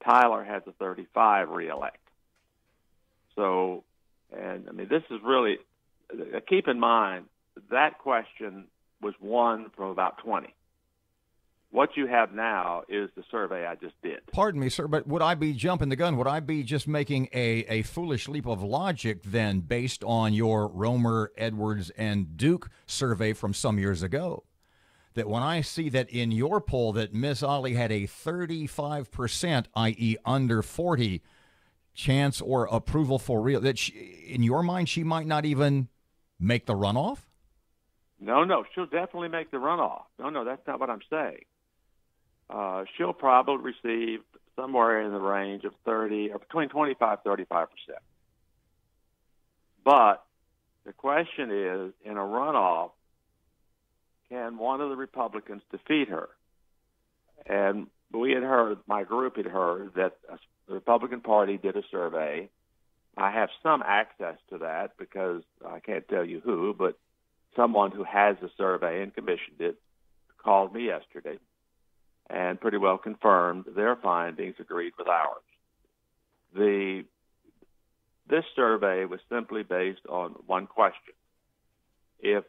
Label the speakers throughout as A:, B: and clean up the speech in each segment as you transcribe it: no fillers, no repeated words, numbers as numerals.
A: Tyler has a 35 reelect. So, and I mean, this is really, keep in mind, that question was one from about 20. What you have now is the survey I just did.
B: Pardon me, sir, but would I be jumping the gun? Would I be just making a foolish leap of logic then based on your Romer, Edwards, and Duke survey from some years ago? That when I see that in your poll that Miss Ollie had a 35%, i.e. under 40, chance or approval for real, that in your mind she might not even make the runoff?
A: No, she'll definitely make the runoff. No, that's not what I'm saying. She'll probably receive somewhere in the range of 30 or between 25-35%. But the question is, in a runoff, can one of the Republicans defeat her? And we had heard, my group had heard, that the Republican Party did a survey. I have some access to that because I can't tell you who, but someone who has the survey and commissioned it called me yesterday and pretty well confirmed their findings agreed with ours. This survey was simply based on one question. If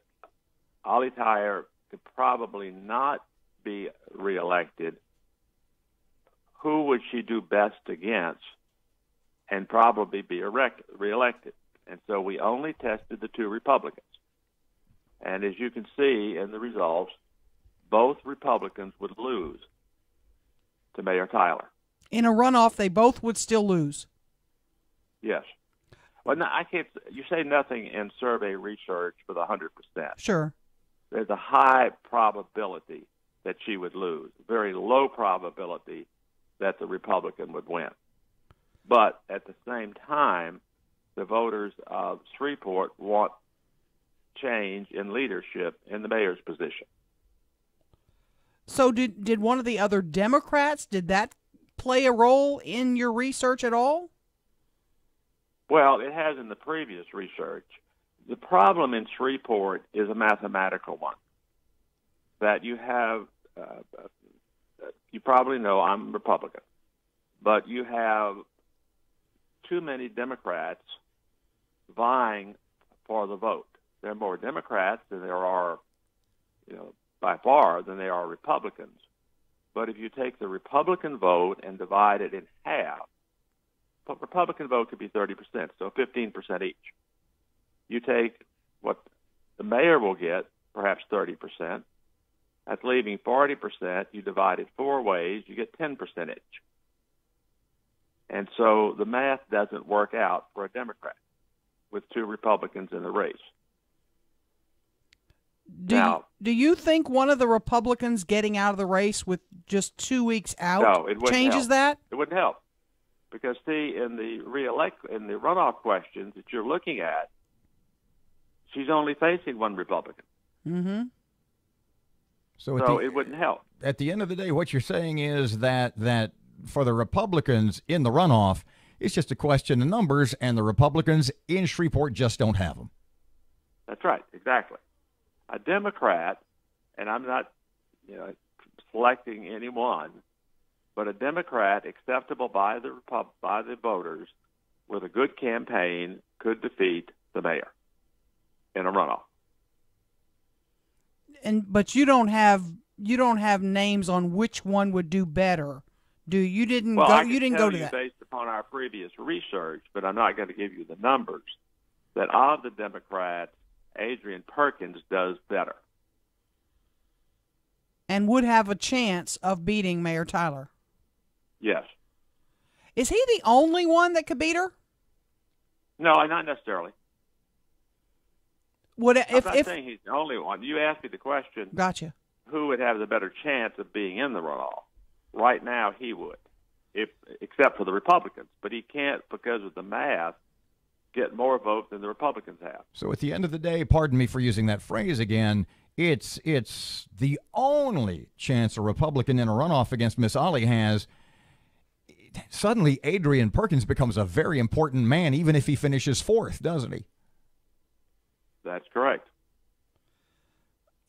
A: Ollie Tyler could probably not be reelected, who would she do best against and probably be reelected? And so we only tested the two Republicans. And as you can see in the results, both Republicans would lose to Mayor Tyler.
C: In a runoff, they both would still lose.
A: Yes. Well, no, I can't. You say nothing in survey research with 100%.
C: Sure.
A: There's a high probability that she would lose, very low probability that the Republican would win. But at the same time, the voters of Shreveport want change in leadership in the mayor's position.
C: So did one of the other Democrats, did that play a role in your research at all?
A: Well, it has in the previous research. The problem in Shreveport is a mathematical one. That you have, you probably know I'm Republican, but you have too many Democrats vying for the vote. There are more Democrats than there are, by far, than there are Republicans. But if you take the Republican vote and divide it in half, the Republican vote could be 30%, so 15% each. You take what the mayor will get, perhaps 30%. That's leaving 40%. You divide it four ways, you get 10% each. And so the math doesn't work out for a Democrat with two Republicans in the race.
C: Do you think one of the Republicans getting out of the race with just 2 weeks out changes that?
A: It wouldn't help. Because, see, in the runoff questions that you're looking at, she's only facing one Republican.
C: Mm-hmm.
A: So it wouldn't help.
B: At the end of the day, what you're saying is that for the Republicans in the runoff, it's just a question of numbers, and the Republicans in Shreveport just don't have them.
A: That's right, exactly. A Democrat, and I'm not selecting anyone, but a Democrat acceptable by the voters with a good campaign could defeat the mayor in a runoff.
C: But you don't have names on which one would do better. You didn't go to that
A: based upon our previous research, but I'm not going to give you the numbers. That of the Democrats, Adrian Perkins does better
C: and would have a chance of beating Mayor Tyler.
A: Yes.
C: Is he the only one that could beat her?
A: No, not necessarily. I'm not saying he's the only one. You asked me the question.
C: Gotcha.
A: Who would have the better chance of being in the runoff? Right now, he would, except for the Republicans. But he can't, because of the math, get more votes than the Republicans have.
B: So at the end of the day, pardon me for using that phrase again, it's the only chance a Republican in a runoff against Miss Ollie has. Suddenly, Adrian Perkins becomes a very important man, even if he finishes fourth, doesn't he?
A: That's correct.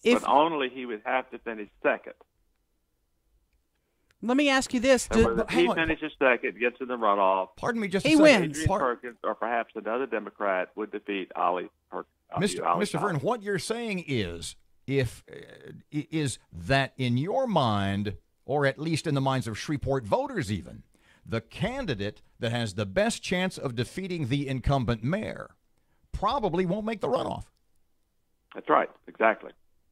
A: But only he would have to finish second.
C: Let me ask you this.
A: If he finishes second, gets in the runoff,
B: Pardon me just a
C: he
B: second.
C: wins.
A: Adrian Perkins or perhaps another Democrat would defeat Ollie Perkins.
B: Mr. Verne, what you're saying is that in your mind, or at least in the minds of Shreveport voters even, the candidate that has the best chance of defeating the incumbent mayor probably won't make the runoff.
A: That's right, exactly.